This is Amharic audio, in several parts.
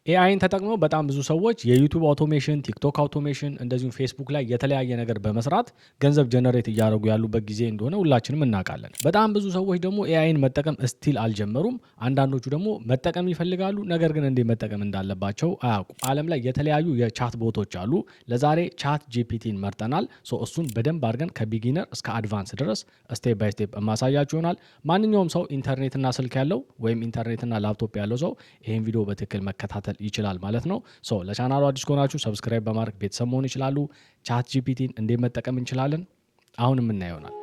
ኤአይን ተጠቅመው በጣም ብዙ ሰዎች የዩቲዩብ አውቶሜሽን፣ ቲክቶክ አውቶሜሽን እንደዚሁም ፌስቡክ ላይ የተለያየ ነገር በመስራት ገንዘብ ጀነሬት እያደረጉ ያሉበት ጊዜ እንደሆነ ሁላችንም እናውቃለን። በጣም ብዙ ሰዎች ደግሞ ኤአይን መጠቀም ስቲል አልጀመሩም። አንዳንዶቹ ደግሞ መጠቀም ይፈልጋሉ፣ ነገር ግን እንዴት መጠቀም እንዳለባቸው አያውቁም። ዓለም ላይ የተለያዩ የቻት ቦቶች አሉ። ለዛሬ ቻት ጂፒቲን መርጠናል። እሱን በደንብ አድርገን ከቢጊነር እስከ አድቫንስ ድረስ ስቴፕ ባይ ስቴፕ ማሳያችሁ ይሆናል። ማንኛውም ሰው ኢንተርኔትና ስልክ ያለው ወይም ኢንተርኔትና ላፕቶፕ ያለው ሰው ይህን ቪዲዮ በትክክል መከታተል ይችላል ማለት ነው። ለቻናሉ አዲስ ከሆናችሁ ሰብስክራይብ በማድረግ ቤተሰብ መሆን ይችላሉ። ቻት ጂፒቲን እንዴት መጠቀም እንችላለን አሁን የምናየው ይሆናል።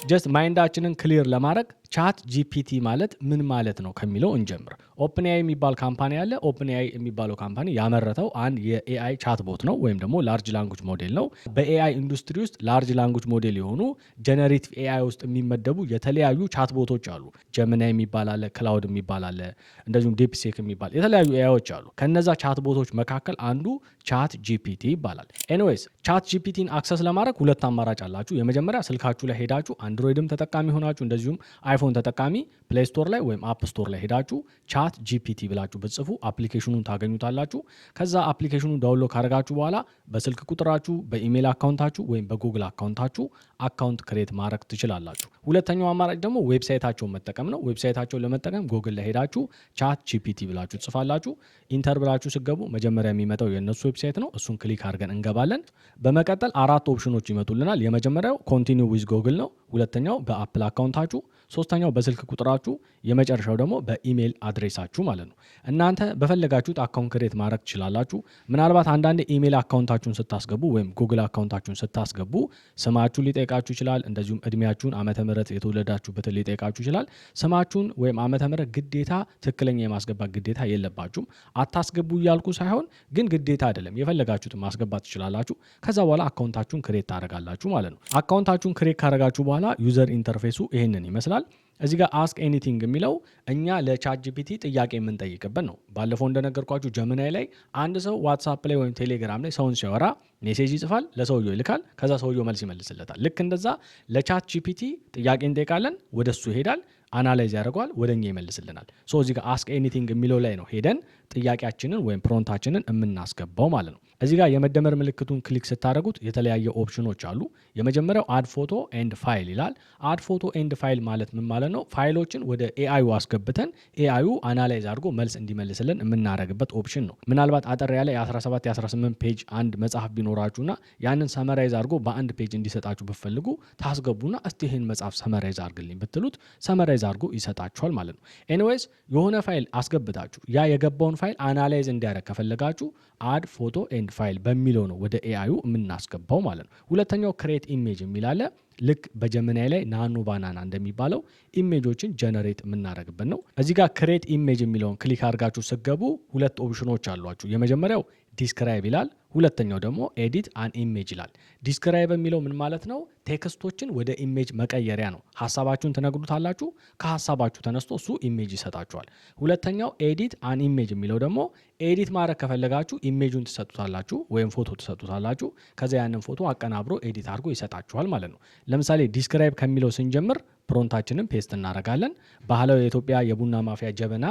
ጀስት ማይንዳችንን ክሊር ለማድረግ ቻት ጂፒቲ ማለት ምን ማለት ነው ከሚለው እንጀምር። ኦፕንኤአይ የሚባል ካምፓኒ አለ። ኦፕንኤአይ የሚባለው ካምፓኒ ያመረተው አንድ የኤአይ ቻት ቦት ነው ወይም ደግሞ ላርጅ ላንጉጅ ሞዴል ነው። በኤአይ ኢንዱስትሪ ውስጥ ላርጅ ላንጉጅ ሞዴል የሆኑ ጀነሬቲቭ ኤአይ ውስጥ የሚመደቡ የተለያዩ ቻት ቦቶች አሉ። ጀሚናይ የሚባል አለ፣ ክላውድ የሚባል አለ፣ እንደዚሁም ዲፕሴክ የሚባል የተለያዩ ኤአይዎች አሉ። ከነዛ ቻት ቦቶች መካከል አንዱ ቻት ጂፒቲ ይባላል። ኤኒዌይስ ቻት ጂፒቲን አክሰስ ለማድረግ ሁለት አማራጭ አላችሁ። የመጀመሪያ ስልካችሁ ላይ ሄዳችሁ አንድሮይድም ተጠቃሚ ሆናችሁ እንደዚሁም አይፎን ተጠቃሚ ፕሌይ ስቶር ላይ ወይም አፕ ስቶር ላይ ሄዳችሁ ቻት ጂፒቲ ብላችሁ ብትጽፉ አፕሊኬሽኑን ታገኙታላችሁ። ከዛ አፕሊኬሽኑን ዳውንሎድ ካደረጋችሁ በኋላ በስልክ ቁጥራችሁ፣ በኢሜይል አካውንታችሁ ወይም በጉግል አካውንታችሁ አካውንት ክሬት ማድረግ ትችላላችሁ። ሁለተኛው አማራጭ ደግሞ ዌብሳይታቸውን መጠቀም ነው። ዌብሳይታቸውን ለመጠቀም ጉግል ላይ ሄዳችሁ ቻት ጂፒቲ ብላችሁ ትጽፋላችሁ። ኢንተር ብላችሁ ስገቡ መጀመሪያ የሚመጣው የእነሱ ዌብሳይት ነው። እሱን ክሊክ አድርገን እንገባለን። በመቀጠል 4 ኦፕሽኖች ይመጡልናል። የመጀመሪያው ኮንቲኒው ዊዝ ጉግል ነው። ሁለተኛው በአፕል አካውንታችሁ፣ ሶስተኛው በስልክ ቁጥራችሁ፣ የመጨረሻው ደግሞ በኢሜይል አድሬሳችሁ ማለት ነው። እናንተ በፈለጋችሁት አካውንት ክሬት ማድረግ ትችላላችሁ። ምናልባት አንዳንድ ኢሜይል አካውንታችሁን ስታስገቡ ወይም ጉግል አካውንታችሁን ስታስገቡ ስማችሁን ሊጠይቃችሁ ይችላል። እንደዚሁም እድሜያችሁን፣ ዓመተ ምህረት የተወለዳችሁበትን ሊጠይቃችሁ ይችላል። ስማችሁን ወይም ዓመተ ምህረት ግዴታ ትክክለኛ የማስገባት ግዴታ የለባችሁም። አታስገቡ እያልኩ ሳይሆን ግን ግዴታ አይደለም። የፈለጋችሁትን ማስገባት ትችላላችሁ። ከዛ በኋላ አካውንታችሁን ክሬት ታደርጋላችሁ ማለት ነው። አካውንታችሁን ክሬት ካደረጋችሁ በኋላ ዩዘር ኢንተርፌሱ ይሄንን ይመስላል። እዚህ ጋር አስክ ኤኒቲንግ የሚለው እኛ ለቻት ጂፒቲ ጥያቄ የምንጠይቅበት ነው። ባለፈው እንደነገርኳችሁ ጀሚናይ ላይ አንድ ሰው ዋትሳፕ ላይ ወይም ቴሌግራም ላይ ሰውን ሲያወራ ሜሴጅ ይጽፋል፣ ለሰውየው ይልካል፣ ከዛ ሰውየው መልስ ይመልስለታል። ልክ እንደዛ ለቻት ጂፒቲ ጥያቄ እንጠይቃለን፣ ወደሱ ይሄዳል፣ አናላይዝ ያደርገዋል፣ ወደኛ ይመልስልናል። እዚህ ጋር አስክ ኤኒቲንግ የሚለው ላይ ነው ሄደን ጥያቄያችንን ወይም ፕሮንታችንን የምናስገባው ማለት ነው። እዚህ ጋር የመደመር ምልክቱን ክሊክ ስታደርጉት የተለያየ ኦፕሽኖች አሉ። የመጀመሪያው አድ ፎቶ ኤንድ ፋይል ይላል። አድ ፎቶ ኤንድ ፋይል ማለት ምን ማለት ነው? ፋይሎችን ወደ ኤአዩ አስገብተን ኤአዩ አናላይዝ አድርጎ መልስ እንዲመልስልን የምናደርግበት ኦፕሽን ነው። ምናልባት አጠር ያለ የ17 የ18 ፔጅ አንድ መጽሐፍ ቢኖራችሁና ያንን ሰመራይዝ አድርጎ በአንድ ፔጅ እንዲሰጣችሁ ብትፈልጉ ታስገቡና እስቲ ይህን መጽሐፍ ሰመራይዝ አድርግልኝ ብትሉት ሰመራይዝ አድርጎ ይሰጣችኋል ማለት ነው። ኤኒዌይስ የሆነ ፋይል አስገብታችሁ ያ የገባውን ፋይል አናላይዝ እንዲያደርግ ከፈለጋችሁ አድ ፎቶ ኤንድ ፋይል በሚለው ነው ወደ ኤአዩ የምናስገባው ማለት ነው። ሁለተኛው ክሬት ኢሜጅ የሚላለ ልክ በጀሚናይ ላይ ናኖ ባናና እንደሚባለው ኢሜጆችን ጀነሬት የምናደርግበት ነው። እዚህ ጋር ክሬት ኢሜጅ የሚለውን ክሊክ አድርጋችሁ ስገቡ ሁለት ኦፕሽኖች አሏችሁ። የመጀመሪያው ዲስክራይብ ይላል። ሁለተኛው ደግሞ ኤዲት አን ኢሜጅ ይላል። ዲስክራይብ የሚለው ምን ማለት ነው? ቴክስቶችን ወደ ኢሜጅ መቀየሪያ ነው። ሀሳባችሁን ትነግሩታላችሁ፣ ከሀሳባችሁ ተነስቶ እሱ ኢሜጅ ይሰጣችኋል። ሁለተኛው ኤዲት አን ኢሜጅ የሚለው ደግሞ ኤዲት ማድረግ ከፈለጋችሁ ኢሜጁን ትሰጡታላችሁ ወይም ፎቶ ትሰጡታላችሁ። ከዚያ ያንን ፎቶ አቀናብሮ ኤዲት አድርጎ ይሰጣችኋል ማለት ነው። ለምሳሌ ዲስክራይብ ከሚለው ስንጀምር ፕሮንታችንን ፔስት እናደርጋለን። ባህላዊ የኢትዮጵያ የቡና ማፍያ ጀበና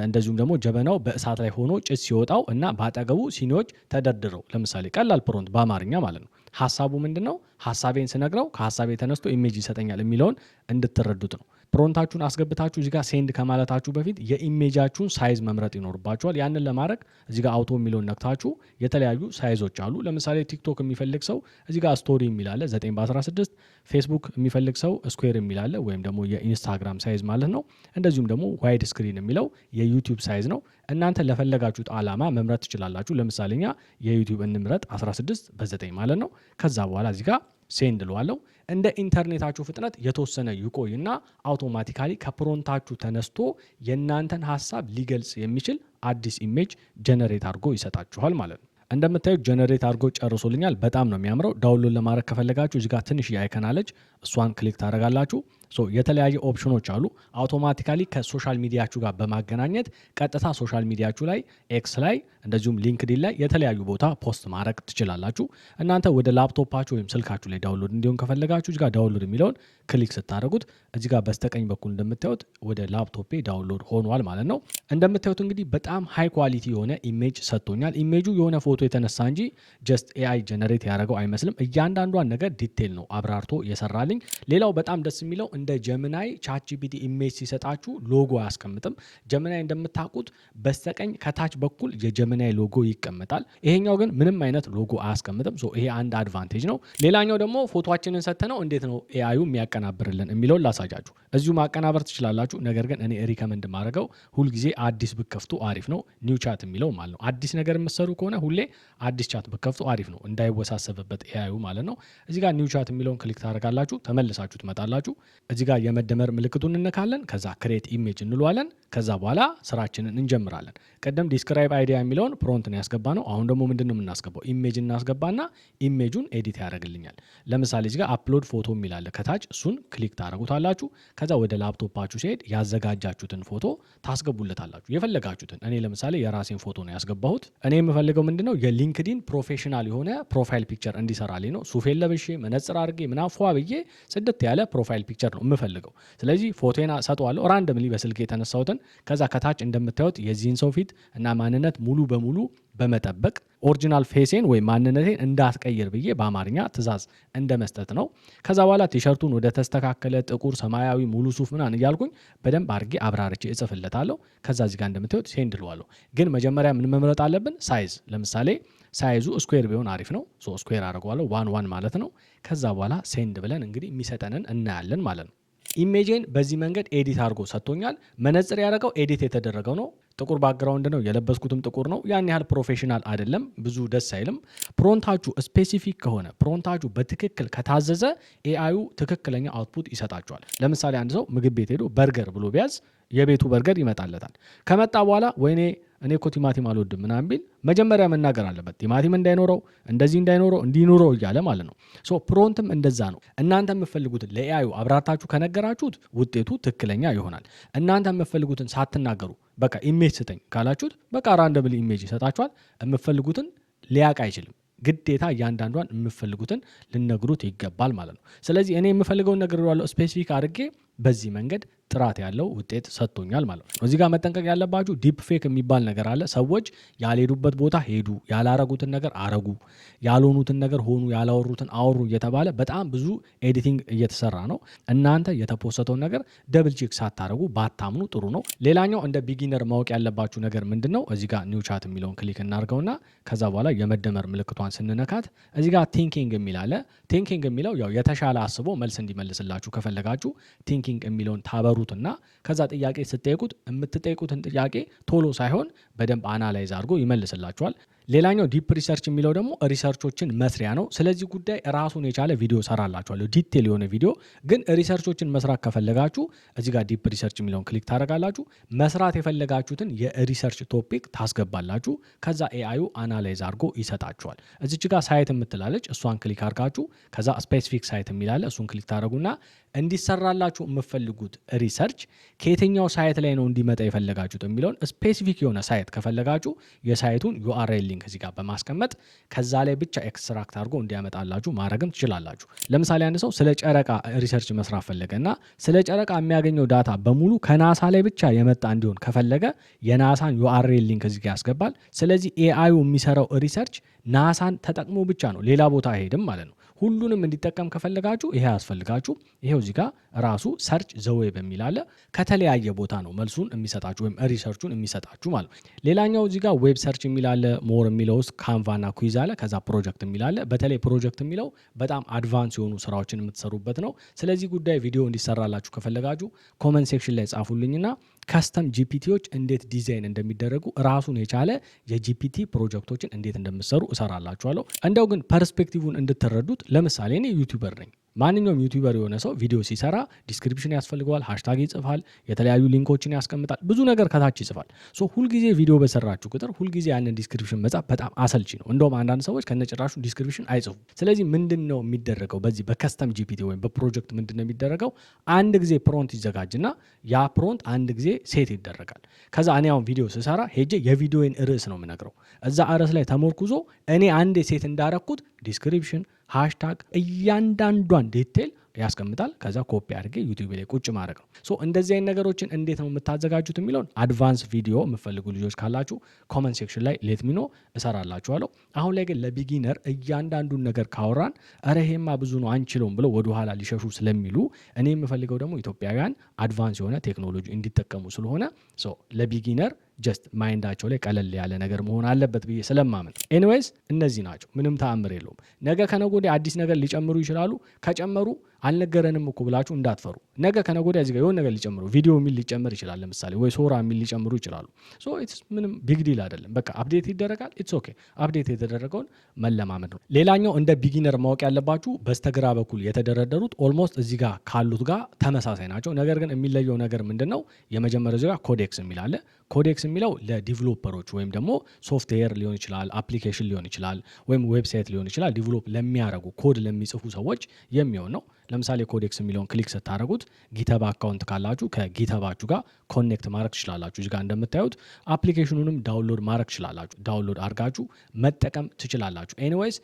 እንደዚሁም ደግሞ ጀበናው በእሳት ላይ ሆኖ ጭስ ሲወጣው እና በአጠገቡ ሲኒዎች ተደርድረው፣ ለምሳሌ ቀላል ፕሮንት በአማርኛ ማለት ነው። ሀሳቡ ምንድን ነው? ሀሳቤን ስነግረው ከሀሳቤ ተነስቶ ኢሜጅ ይሰጠኛል የሚለውን እንድትረዱት ነው። ፕሮንታችሁን አስገብታችሁ እዚጋ ሴንድ ከማለታችሁ በፊት የኢሜጃችሁን ሳይዝ መምረጥ ይኖርባችኋል። ያንን ለማድረግ እዚጋ አውቶ የሚለውን ነክታችሁ የተለያዩ ሳይዞች አሉ። ለምሳሌ ቲክቶክ የሚፈልግ ሰው እዚጋ ስቶሪ የሚላለ 9:16፣ ፌስቡክ የሚፈልግ ሰው ስኩዌር የሚላለ ወይም ደግሞ የኢንስታግራም ሳይዝ ማለት ነው። እንደዚሁም ደግሞ ዋይድ ስክሪን የሚለው የዩቲዩብ ሳይዝ ነው። እናንተ ለፈለጋችሁት ዓላማ መምረጥ ትችላላችሁ። ለምሳሌ እኛ የዩቲዩብ እንምረጥ 16:9 ማለት ነው። ከዛ በኋላ እዚጋ ሴንድ ልዋለው። እንደ ኢንተርኔታችሁ ፍጥነት የተወሰነ ይቆይና አውቶማቲካሊ ከፕሮንታችሁ ተነስቶ የእናንተን ሀሳብ ሊገልጽ የሚችል አዲስ ኢሜጅ ጀነሬት አድርጎ ይሰጣችኋል ማለት ነው። እንደምታዩት ጀነሬት አድርጎ ጨርሶልኛል። በጣም ነው የሚያምረው። ዳውንሎድ ለማድረግ ከፈለጋችሁ እዚህ ጋር ትንሽ አይከን አለች፣ እሷን ክሊክ ታደርጋላችሁ። የተለያየ ኦፕሽኖች አሉ። አውቶማቲካሊ ከሶሻል ሚዲያችሁ ጋር በማገናኘት ቀጥታ ሶሻል ሚዲያችሁ ላይ ኤክስ ላይ እንደዚሁም ሊንክዲን ላይ የተለያዩ ቦታ ፖስት ማድረግ ትችላላችሁ። እናንተ ወደ ላፕቶፓችሁ ወይም ስልካችሁ ላይ ዳውንሎድ እንዲሆን ከፈለጋችሁ እዚጋ ዳውንሎድ የሚለውን ክሊክ ስታደርጉት እዚጋ በስተቀኝ በኩል እንደምታዩት ወደ ላፕቶፔ ዳውንሎድ ሆኗል ማለት ነው። እንደምታዩት እንግዲህ በጣም ሃይ ኳሊቲ የሆነ ኢሜጅ ሰጥቶኛል። ኢሜጁ የሆነ ፎቶ የተነሳ እንጂ ጀስት ኤአይ ጀነሬት ያደረገው አይመስልም። እያንዳንዷን ነገር ዲቴል ነው አብራርቶ የሰራልኝ። ሌላው በጣም ደስ የሚለው እንደ ጀሚናይ ቻት ጂፒቲ ኢሜጅ ሲሰጣችሁ ሎጎ አያስቀምጥም። ጀሚናይ እንደምታውቁት በስተቀኝ ከታች በኩል የጀሚናይ ሎጎ ይቀመጣል። ይሄኛው ግን ምንም አይነት ሎጎ አያስቀምጥም። ይሄ አንድ አድቫንቴጅ ነው። ሌላኛው ደግሞ ፎቶአችንን ሰጥተነው እንዴት ነው ኤአዩ የሚያቀናብርልን የሚለውን ላሳያችሁ። እዚሁ ማቀናበር ትችላላችሁ። ነገር ግን እኔ ሪከመንድ ማድረገው ሁልጊዜ አዲስ ብከፍቱ አሪፍ ነው። ኒው ቻት የሚለው ማለት ነው። አዲስ ነገር የምትሰሩ ከሆነ ሁሌ አዲስ ቻት ብከፍቱ አሪፍ ነው፣ እንዳይወሳሰብበት ኤአዩ ማለት ነው። እዚህ ጋር ኒው ቻት የሚለውን ክሊክ ታደርጋላችሁ። ተመልሳችሁ ትመጣላችሁ። እዚህ ጋር የመደመር ምልክቱን እንነካለን። ከዛ ክሬት ኢሜጅ እንለዋለን። ከዛ በኋላ ስራችንን እንጀምራለን። ቀደም ዲስክራይብ አይዲያ የሚለውን ፕሮንትን ያስገባ ነው። አሁን ደግሞ ምንድን ነው የምናስገባው? ኢሜጅ እናስገባና ኢሜጁን ኤዲት ያደርግልኛል። ለምሳሌ እዚህ ጋር አፕሎድ ፎቶ የሚላለ ከታች እሱን ክሊክ ታደርጉታላችሁ። ከዛ ወደ ላፕቶፓችሁ ሲሄድ ያዘጋጃችሁትን ፎቶ ታስገቡለታላችሁ፣ የፈለጋችሁትን። እኔ ለምሳሌ የራሴን ፎቶ ነው ያስገባሁት። እኔ የምፈልገው ምንድነው የሊንክዲን ፕሮፌሽናል የሆነ ፕሮፋይል ፒክቸር እንዲሰራልኝ ነው። ሱፌን ለብሼ መነጽር አድርጌ ምናምን ፏ ብዬ ጽድት ያለ ፕሮፋይል ፒክቸር ነው የምፈልገው። ስለዚህ ፎቶና ሰጠዋለሁ ራንደምሊ በስልክ የተነሳሁትን። ከዛ ከታች እንደምታዩት የዚህን ሰው ፊት እና ማንነት ሙሉ በሙሉ በመጠበቅ ኦሪጂናል ፌሴን ወይም ማንነቴን እንዳትቀይር ብዬ በአማርኛ ትእዛዝ እንደ መስጠት ነው። ከዛ በኋላ ቲሸርቱን ወደ ተስተካከለ ጥቁር ሰማያዊ ሙሉ ሱፍ ምናምን እያልኩኝ በደንብ አድርጌ አብራርቼ እጽፍለታለሁ። ከዛ እዚህ ጋር እንደምታዩት ሴንድ ልዋለሁ። ግን መጀመሪያ ምን መምረጥ አለብን? ሳይዝ። ለምሳሌ ሳይዙ ስኩዌር ቢሆን አሪፍ ነው። ስኩዌር አድርገዋለሁ፣ 1 ማለት ነው። ከዛ በኋላ ሴንድ ብለን እንግዲህ የሚሰጠንን እናያለን ማለት ነው። ኢሜጅን በዚህ መንገድ ኤዲት አድርጎ ሰጥቶኛል። መነጽር ያደረገው ኤዲት የተደረገው ነው። ጥቁር ባክግራውንድ ነው፣ የለበስኩትም ጥቁር ነው። ያን ያህል ፕሮፌሽናል አይደለም፣ ብዙ ደስ አይልም። ፕሮንታችሁ ስፔሲፊክ ከሆነ ፕሮንታችሁ በትክክል ከታዘዘ ኤአዩ ትክክለኛ አውትፑት ይሰጣችኋል። ለምሳሌ አንድ ሰው ምግብ ቤት ሄዶ በርገር ብሎ ቢያዝ የቤቱ በርገር ይመጣለታል። ከመጣ በኋላ ወይኔ እኔ እኮ ቲማቲም አልወድም ምናምን ቢል መጀመሪያ መናገር አለበት። ቲማቲም እንዳይኖረው እንደዚህ እንዳይኖረው እንዲኖረው እያለ ማለት ነው። ፕሮንትም እንደዛ ነው። እናንተ የምትፈልጉትን ለኤአዩ አብራርታችሁ ከነገራችሁት ውጤቱ ትክክለኛ ይሆናል። እናንተ የምትፈልጉትን ሳትናገሩ በቃ ኢሜጅ ስጠኝ ካላችሁት በቃ ራንደምሊ ኢሜጅ ይሰጣችኋል። የምትፈልጉትን ሊያውቅ አይችልም። ግዴታ እያንዳንዷን የምትፈልጉትን ልነግሩት ይገባል ማለት ነው። ስለዚህ እኔ የምፈልገውን ነገር ያለው ስፔሲፊክ አድርጌ በዚህ መንገድ ጥራት ያለው ውጤት ሰጥቶኛል ማለት ነው። እዚህ ጋር መጠንቀቅ ያለባችሁ ዲፕ ፌክ የሚባል ነገር አለ። ሰዎች ያልሄዱበት ቦታ ሄዱ፣ ያላረጉትን ነገር አረጉ፣ ያልሆኑትን ነገር ሆኑ፣ ያላወሩትን አወሩ እየተባለ በጣም ብዙ ኤዲቲንግ እየተሰራ ነው። እናንተ የተፖሰተውን ነገር ደብል ቼክ ሳታረጉ ባታምኑ ጥሩ ነው። ሌላኛው እንደ ቢጊነር ማወቅ ያለባችሁ ነገር ምንድን ነው? እዚህ ጋር ኒው ቻት የሚለውን ክሊክ እናርገውና ከዛ በኋላ የመደመር ምልክቷን ስንነካት እዚህ ጋር ቲንኪንግ የሚል አለ። ቲንኪንግ የሚለው ያው የተሻለ አስቦ መልስ እንዲመልስላችሁ ከፈለጋችሁ ቲንኪንግ የሚለውን ታበሩትና ከዛ ጥያቄ ስትጠይቁት የምትጠይቁትን ጥያቄ ቶሎ ሳይሆን በደንብ አናላይዝ አድርጎ ይመልስላችኋል። ሌላኛው ዲፕ ሪሰርች የሚለው ደግሞ ሪሰርቾችን መስሪያ ነው። ስለዚህ ጉዳይ ራሱን የቻለ ቪዲዮ ሰራላችኋለሁ፣ ዲቴል የሆነ ቪዲዮ። ግን ሪሰርቾችን መስራት ከፈለጋችሁ እዚህ ጋር ዲፕ ሪሰርች የሚለውን ክሊክ ታደርጋላችሁ። መስራት የፈለጋችሁትን የሪሰርች ቶፒክ ታስገባላችሁ። ከዛ ኤአዩ አናላይዝ አድርጎ ይሰጣችኋል። እዚች ጋር ሳይት የምትላለች እሷን ክሊክ አድርጋችሁ ከዛ ስፔሲፊክ ሳይት የሚላለ እሱን ክሊክ ታደርጉና እንዲሰራላችሁ የምፈልጉት ሪሰርች ከየትኛው ሳይት ላይ ነው እንዲመጣ የፈለጋችሁት የሚለውን ስፔሲፊክ የሆነ ሳይት ከፈለጋችሁ የሳይቱን ዩአርኤል ሊንክ እዚህ ጋር በማስቀመጥ ከዛ ላይ ብቻ ኤክስትራክት አድርጎ እንዲያመጣላችሁ ማድረግም ትችላላችሁ። ለምሳሌ አንድ ሰው ስለ ጨረቃ ሪሰርች መስራት ፈለገ እና ስለ ጨረቃ የሚያገኘው ዳታ በሙሉ ከናሳ ላይ ብቻ የመጣ እንዲሆን ከፈለገ የናሳን ዩአርኤል ሊንክ እዚህ ጋር ያስገባል። ስለዚህ ኤአዩ የሚሰራው ሪሰርች ናሳን ተጠቅሞ ብቻ ነው፣ ሌላ ቦታ አይሄድም ማለት ነው። ሁሉንም እንዲጠቀም ከፈለጋችሁ ይሄ ያስፈልጋችሁ። ይሄው እዚህ ጋር ራሱ ሰርች ዘዌይ በሚል አለ። ከተለያየ ቦታ ነው መልሱን የሚሰጣችሁ ወይም ሪሰርቹን የሚሰጣችሁ ማለት ነው። ሌላኛው እዚህ ጋር ዌብ ሰርች የሚል አለ። ሞር የሚለው ውስጥ ካንቫና ኩይዝ አለ። ከዛ ፕሮጀክት የሚል አለ። በተለይ ፕሮጀክት የሚለው በጣም አድቫንስ የሆኑ ስራዎችን የምትሰሩበት ነው። ስለዚህ ጉዳይ ቪዲዮ እንዲሰራላችሁ ከፈለጋችሁ ኮመንት ሴክሽን ላይ ጻፉልኝና ከስተም ጂፒቲዎች እንዴት ዲዛይን እንደሚደረጉ ራሱን የቻለ የጂፒቲ ፕሮጀክቶችን እንዴት እንደምትሰሩ እሰራላችኋለሁ። እንደው ግን ፐርስፔክቲቭን እንድትረዱት ለምሳሌ እኔ ዩቲዩበር ነኝ። ማንኛውም ዩቲዩበር የሆነ ሰው ቪዲዮ ሲሰራ ዲስክሪፕሽን ያስፈልገዋል፣ ሃሽታግ ይጽፋል፣ የተለያዩ ሊንኮችን ያስቀምጣል፣ ብዙ ነገር ከታች ይጽፋል። ሶ ሁልጊዜ ቪዲዮ በሰራችሁ ቁጥር ሁልጊዜ ያንን ዲስክሪፕሽን መጻፍ በጣም አሰልቺ ነው። እንደውም አንዳንድ ሰዎች ከነጭራሹ ዲስክሪፕሽን አይጽፉም። ስለዚህ ምንድን ነው የሚደረገው? በዚህ በከስተም ጂፒቲ ወይም በፕሮጀክት ምንድን ነው የሚደረገው? አንድ ጊዜ ፕሮንት ይዘጋጅና ያ ፕሮንት አንድ ጊዜ ሴት ይደረጋል። ከዛ እኔ አሁን ቪዲዮ ስሰራ ሄጄ የቪዲዮን ርዕስ ነው የምነግረው። እዛ ርዕስ ላይ ተሞርኩዞ እኔ አንዴ ሴት እንዳረኩት ዲስክሪፕሽን፣ ሃሽታግ እያንዳንዷን ዲቴል ያስቀምጣል። ከዛ ኮፒ አድርጌ ዩቲዩብ ላይ ቁጭ ማድረግ ነው። ሶ እንደዚህ አይነት ነገሮችን እንዴት ነው የምታዘጋጁት የሚለውን አድቫንስ ቪዲዮ የምፈልጉ ልጆች ካላችሁ ኮመንት ሴክሽን ላይ ሌትሚኖ እሰራላችኋለሁ። አሁን ላይ ግን ለቢጊነር እያንዳንዱን ነገር ካወራን ኧረ ይሄማ ብዙ ነው አንችለውም ብለው ወደኋላ ሊሸሹ ስለሚሉ እኔ የምፈልገው ደግሞ ኢትዮጵያውያን አድቫንስ የሆነ ቴክኖሎጂ እንዲጠቀሙ ስለሆነ ለቢጊነር ጀስት ማይንዳቸው ላይ ቀለል ያለ ነገር መሆን አለበት ብዬ ስለማመን ኤኒዌይስ እነዚህ ናቸው። ምንም ተአምር የለውም። ነገ ከነገ ወዲያ አዲስ ነገር ሊጨምሩ ይችላሉ። ከጨመሩ አልነገረንም እኮ ብላችሁ እንዳትፈሩ። ነገ ከነገ ወዲያ እዚህ ጋር የሆነ ነገር ሊጨምሩ ቪዲዮ የሚል ሊጨምር ይችላል። ለምሳሌ ወይ ሶራ የሚል ሊጨምሩ ይችላሉ። ኢትስ ምንም ቢግ ዲል አይደለም። በቃ አፕዴት ይደረጋል። ኢትስ ኦኬ። አፕዴት የተደረገውን መለማመድ ነው። ሌላኛው እንደ ቢጊነር ማወቅ ያለባችሁ በስተግራ በኩል የተደረደሩት ኦልሞስት እዚህ ጋር ካሉት ጋር ተመሳሳይ ናቸው። ነገር ግን የሚለየው ነገር ምንድን ነው? የመጀመሪያው እዚህ ጋር ኮዴክስ የሚል አለ። ኮዴክስ የሚለው ለዲቨሎፐሮች ወይም ደግሞ ሶፍትዌር ሊሆን ይችላል፣ አፕሊኬሽን ሊሆን ይችላል፣ ወይም ዌብሳይት ሊሆን ይችላል ዲቨሎፕ ለሚያደርጉ ኮድ ለሚጽፉ ሰዎች የሚሆን ነው። ለምሳሌ ኮዴክስ የሚለውን ክሊክ ስታደርጉት ጊተብ አካውንት ካላችሁ ከጊተባችሁ ጋር ኮኔክት ማድረግ ትችላላችሁ። እዚህ ጋር እንደምታዩት አፕሊኬሽኑንም ዳውንሎድ ማድረግ ትችላላችሁ። ዳውንሎድ አድርጋችሁ መጠቀም ትችላላችሁ። ኤኒዌይስ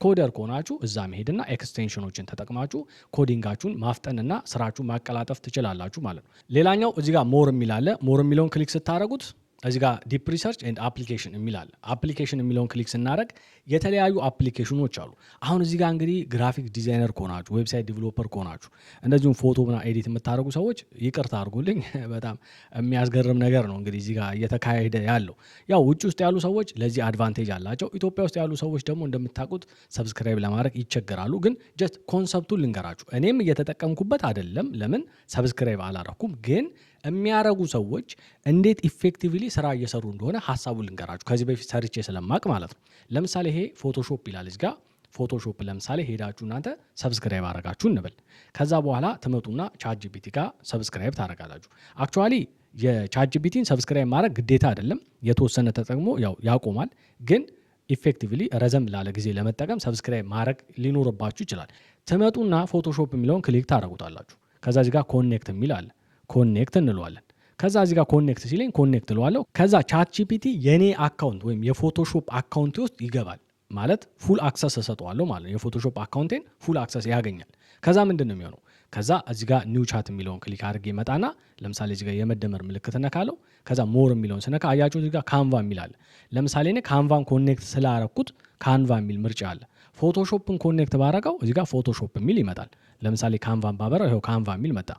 ኮደር ከሆናችሁ እዛ መሄድና ኤክስቴንሽኖችን ተጠቅማችሁ ኮዲንጋችሁን ማፍጠንና ስራችሁን ማቀላጠፍ ትችላላችሁ ማለት ነው። ሌላኛው እዚህ ጋር ሞር የሚል አለ። ሞር የሚለውን ክሊክ ስታደርጉት እዚህ ጋር ዲፕ ሪሰርች ኤንድ አፕሊኬሽን የሚል አለ። አፕሊኬሽን የሚለውን ክሊክ ስናደርግ የተለያዩ አፕሊኬሽኖች አሉ። አሁን እዚህ ጋር እንግዲህ ግራፊክ ዲዛይነር ከሆናችሁ፣ ዌብሳይት ዲቨሎፐር ከሆናችሁ፣ እንደዚሁም ፎቶ ኤዲት የምታደርጉ ሰዎች ይቅርታ አድርጉልኝ፣ በጣም የሚያስገርም ነገር ነው እንግዲህ እዚህ ጋር እየተካሄደ ያለው። ያው ውጭ ውስጥ ያሉ ሰዎች ለዚህ አድቫንቴጅ አላቸው። ኢትዮጵያ ውስጥ ያሉ ሰዎች ደግሞ እንደምታውቁት ሰብስክራይብ ለማድረግ ይቸገራሉ። ግን ጀስት ኮንሰፕቱን ልንገራችሁ። እኔም እየተጠቀምኩበት አይደለም። ለምን ሰብስክራይብ አላረኩም? ግን የሚያረጉ ሰዎች እንዴት ኢፌክቲቭሊ ስራ እየሰሩ እንደሆነ ሀሳቡ ልንገራችሁ። ከዚህ በፊት ሰርቼ ስለማቅ ማለት ነው። ለምሳሌ ይሄ ፎቶሾፕ ይላል እዚህ ጋር። ፎቶሾፕ ለምሳሌ ሄዳችሁ እናንተ ሰብስክራይብ አረጋችሁ እንበል። ከዛ በኋላ ትመጡና ቻት ጂፒቲ ጋር ሰብስክራይብ ታረጋላችሁ። አክቹዋሊ የቻት ጂፒቲን ሰብስክራይብ ማድረግ ግዴታ አይደለም። የተወሰነ ተጠቅሞ ያው ያቆማል። ግን ኢፌክቲቭሊ ረዘም ላለ ጊዜ ለመጠቀም ሰብስክራይብ ማድረግ ሊኖርባችሁ ይችላል። ትመጡና ፎቶሾፕ የሚለውን ክሊክ ታረጉታላችሁ። ከዛ እዚህ ጋር ኮኔክት የሚል አለ። ኮኔክት እንለዋለን። ከዛ እዚህ ጋር ኮኔክት ሲለኝ ኮኔክት እለዋለሁ። ከዛ ቻት ጂፒቲ የኔ አካውንት ወይም የፎቶሾፕ አካውንት ውስጥ ይገባል ማለት ፉል አክሰስ እሰጠዋለሁ ማለት ነው። የፎቶሾፕ አካውንቴን ፉል አክሰስ ያገኛል። ከዛ ምንድን ነው የሚሆነው? ከዛ እዚህ ጋር ኒው ቻት የሚለውን ክሊክ አድርጌ መጣና ለምሳሌ እዚህ ጋር የመደመር ምልክት ነካለው። ከዛ ሞር የሚለውን ስነካ አያችሁ እዚህ ጋር ካንቫ የሚል አለ። ለምሳሌ እኔ ካንቫን ኮኔክት ስላረኩት ካንቫ የሚል ምርጫ አለ። ፎቶሾፕን ኮኔክት ባረጋው እዚህ ጋር ፎቶሾፕ የሚል ይመጣል። ለምሳሌ ካንቫን ባበራው ይኸው ካንቫ የሚል መጣ።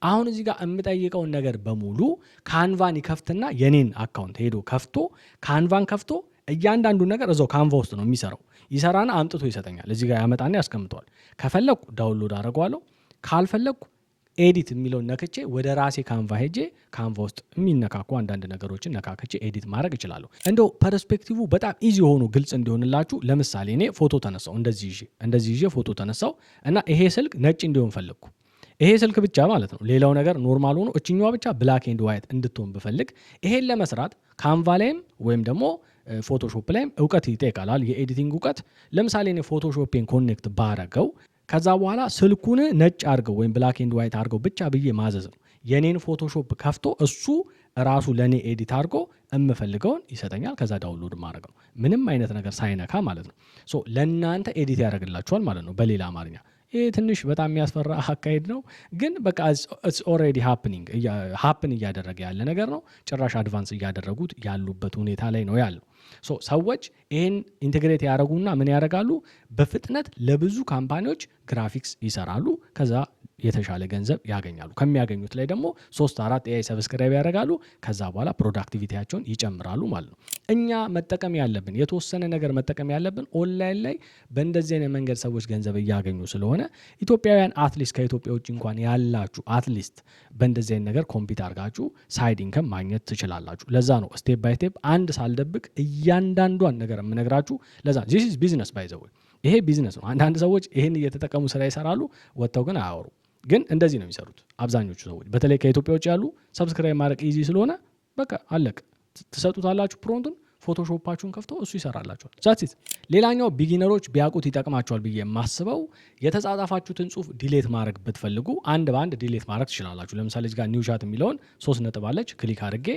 አሁን እዚህ ጋር የምጠይቀውን ነገር በሙሉ ካንቫን ይከፍትና የኔን አካውንት ሄዶ ከፍቶ ካንቫን ከፍቶ እያንዳንዱ ነገር እዛው ካንቫ ውስጥ ነው የሚሰራው። ይሰራና አምጥቶ ይሰጠኛል። እዚህ ጋር ያመጣና ያስቀምጠዋል። ከፈለኩ ዳውንሎድ አደርገዋለሁ። ካልፈለኩ ኤዲት የሚለውን ነክቼ ወደ ራሴ ካንቫ ሄጄ ካንቫ ውስጥ የሚነካኩ አንዳንድ ነገሮችን ነካክቼ ኤዲት ማድረግ እችላለሁ። እንደው ፐርስፔክቲቭ በጣም ኢዚ ሆኖ ግልጽ እንዲሆንላችሁ ለምሳሌ እኔ ፎቶ ተነሳው እንደዚህ ይዤ ፎቶ ተነሳው እና ይሄ ስልክ ነጭ እንዲሆን ፈለግኩ። ይሄ ስልክ ብቻ ማለት ነው። ሌላው ነገር ኖርማል ሆኖ እችኛዋ ብቻ ብላክ ኤንድ ዋይት እንድትሆን ብፈልግ ይሄን ለመስራት ካንቫ ላይም ወይም ደግሞ ፎቶሾፕ ላይም እውቀት ይጠይቃል፣ የኤዲቲንግ እውቀት። ለምሳሌ እኔ ፎቶሾፔን ኮኔክት ባረገው ከዛ በኋላ ስልኩን ነጭ አድርገው ወይም ብላክ ኤንድ ዋይት አድርገው ብቻ ብዬ ማዘዝ ነው። የኔን ፎቶሾፕ ከፍቶ እሱ ራሱ ለእኔ ኤዲት አድርጎ የምፈልገውን ይሰጠኛል። ከዛ ዳውንሎድ ማድረግ ነው፣ ምንም አይነት ነገር ሳይነካ ማለት ነው። ለእናንተ ኤዲት ያደርግላችኋል ማለት ነው በሌላ አማርኛ። ይህ ትንሽ በጣም የሚያስፈራ አካሄድ ነው፣ ግን በቃ ኢትስ ኦልሬዲ ሀፕን እያደረገ ያለ ነገር ነው። ጭራሽ አድቫንስ እያደረጉት ያሉበት ሁኔታ ላይ ነው ያለው። ሰዎች ይህን ኢንቴግሬት ያደረጉና ምን ያደርጋሉ? በፍጥነት ለብዙ ካምፓኒዎች ግራፊክስ ይሰራሉ። ከዛ የተሻለ ገንዘብ ያገኛሉ። ከሚያገኙት ላይ ደግሞ 3-4 ኤአይ ሰብስክራይብ ያደርጋሉ። ከዛ በኋላ ፕሮዳክቲቪቲያቸውን ይጨምራሉ ማለት ነው። እኛ መጠቀም ያለብን የተወሰነ ነገር መጠቀም ያለብን ኦንላይን ላይ በእንደዚህ አይነት መንገድ ሰዎች ገንዘብ እያገኙ ስለሆነ ኢትዮጵያውያን አትሊስት ከኢትዮጵያ ውጭ እንኳን ያላችሁ አትሊስት በእንደዚህ አይነት ነገር ኮምፒት አድርጋችሁ ሳይድ ኢንከም ማግኘት ትችላላችሁ። ለዛ ነው ስቴፕ ባይ ስቴፕ አንድ ሳልደብቅ እያንዳንዷን ነገር የምነግራችሁ። ለዛ ዚስ ኢዝ ቢዝነስ ባይ ዘ ወይ ይሄ ቢዝነስ ነው። አንዳንድ ሰዎች ይህን እየተጠቀሙ ስራ ይሰራሉ፣ ወጥተው ግን አያወሩ። ግን እንደዚህ ነው የሚሰሩት አብዛኞቹ ሰዎች። በተለይ ከኢትዮጵያ ውጭ ያሉ ሰብስክራይብ ማድረግ ኢዚ ስለሆነ በቃ አለቅ ትሰጡታላችሁ ፕሮንቱን፣ ፎቶሾፓችሁን ከፍቶ እሱ ይሰራላችኋል። ዛትስ ሌላኛው ቢጊነሮች ቢያውቁት ይጠቅማቸዋል ብዬ የማስበው የተጻጻፋችሁትን ጽሁፍ ዲሌት ማድረግ ብትፈልጉ አንድ በአንድ ዲሌት ማድረግ ትችላላችሁ። ለምሳሌ እዚህ ጋር ኒው ቻት የሚለውን 3 ነጥብ አለች፣ ክሊክ አድርጌ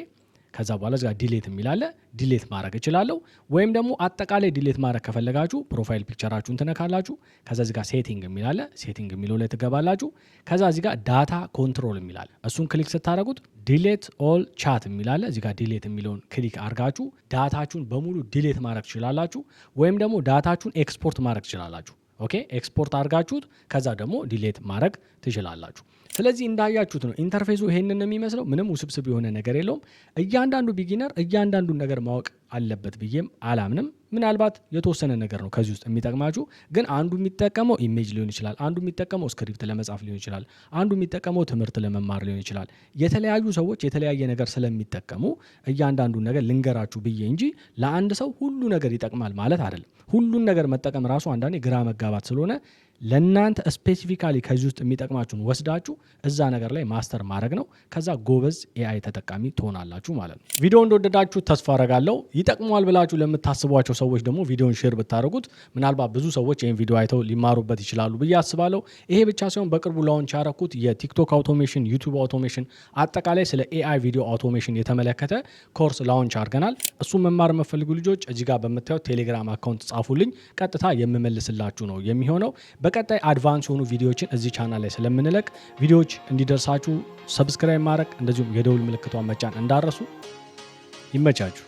ከዛ በኋላ እዚህ ጋር ዲሌት የሚላለ ዲሌት ማድረግ እችላለሁ። ወይም ደግሞ አጠቃላይ ዲሌት ማድረግ ከፈለጋችሁ ፕሮፋይል ፒክቸራችሁን ትነካላችሁ። ከዛ እዚህ ጋር ሴቲንግ የሚላለ ሴቲንግ የሚለው ላይ ትገባላችሁ። ከዛ እዚህ ጋር ዳታ ኮንትሮል የሚላለ እሱን ክሊክ ስታደረጉት ዲሌት ኦል ቻት የሚላለ እዚህ ጋር ዲሌት የሚለውን ክሊክ አድርጋችሁ ዳታችሁን በሙሉ ዲሌት ማድረግ ትችላላችሁ። ወይም ደግሞ ዳታችሁን ኤክስፖርት ማድረግ ትችላላችሁ። ኦኬ ኤክስፖርት አድርጋችሁት ከዛ ደግሞ ዲሌት ማድረግ ትችላላችሁ። ስለዚህ እንዳያችሁት ነው ኢንተርፌሱ ይሄንን ነው የሚመስለው። ምንም ውስብስብ የሆነ ነገር የለውም። እያንዳንዱ ቢጊነር እያንዳንዱን ነገር ማወቅ አለበት ብዬም አላምንም። ምናልባት የተወሰነ ነገር ነው ከዚህ ውስጥ የሚጠቅማችሁ። ግን አንዱ የሚጠቀመው ኢሜጅ ሊሆን ይችላል፣ አንዱ የሚጠቀመው ስክሪፕት ለመጻፍ ሊሆን ይችላል፣ አንዱ የሚጠቀመው ትምህርት ለመማር ሊሆን ይችላል። የተለያዩ ሰዎች የተለያየ ነገር ስለሚጠቀሙ እያንዳንዱን ነገር ልንገራችሁ ብዬ እንጂ ለአንድ ሰው ሁሉ ነገር ይጠቅማል ማለት አይደለም። ሁሉን ነገር መጠቀም ራሱ አንዳንዴ ግራ መጋባት ስለሆነ ለእናንተ ስፔሲፊካሊ ከዚህ ውስጥ የሚጠቅማችሁን ወስዳችሁ እዛ ነገር ላይ ማስተር ማድረግ ነው። ከዛ ጎበዝ ኤአይ ተጠቃሚ ትሆናላችሁ ማለት ነው። ቪዲዮ እንደወደዳችሁ ተስፋ አረጋለሁ። ይጠቅመዋል ብላችሁ ለምታስቧቸው ሰዎች ደግሞ ቪዲዮን ሼር ብታደርጉት ምናልባት ብዙ ሰዎች ይህን ቪዲዮ አይተው ሊማሩበት ይችላሉ ብዬ አስባለሁ። ይሄ ብቻ ሳይሆን በቅርቡ ላውንች ያረኩት የቲክቶክ አውቶሜሽን፣ ዩቲዩብ አውቶሜሽን፣ አጠቃላይ ስለ ኤአይ ቪዲዮ አውቶሜሽን የተመለከተ ኮርስ ላውንች አድርገናል። እሱን መማር የምፈልጉ ልጆች እዚህ ጋር በምታዩት ቴሌግራም አካውንት ጻፉልኝ፣ ቀጥታ የምመልስላችሁ ነው የሚሆነው። በቀጣይ አድቫንስ የሆኑ ቪዲዮዎችን እዚህ ቻናል ላይ ስለምንለቅ ቪዲዮዎች እንዲደርሳችሁ ሰብስክራይብ ማድረግ እንደዚሁም የደውል ምልክቷን መጫን እንዳረሱ። ይመቻችሁ።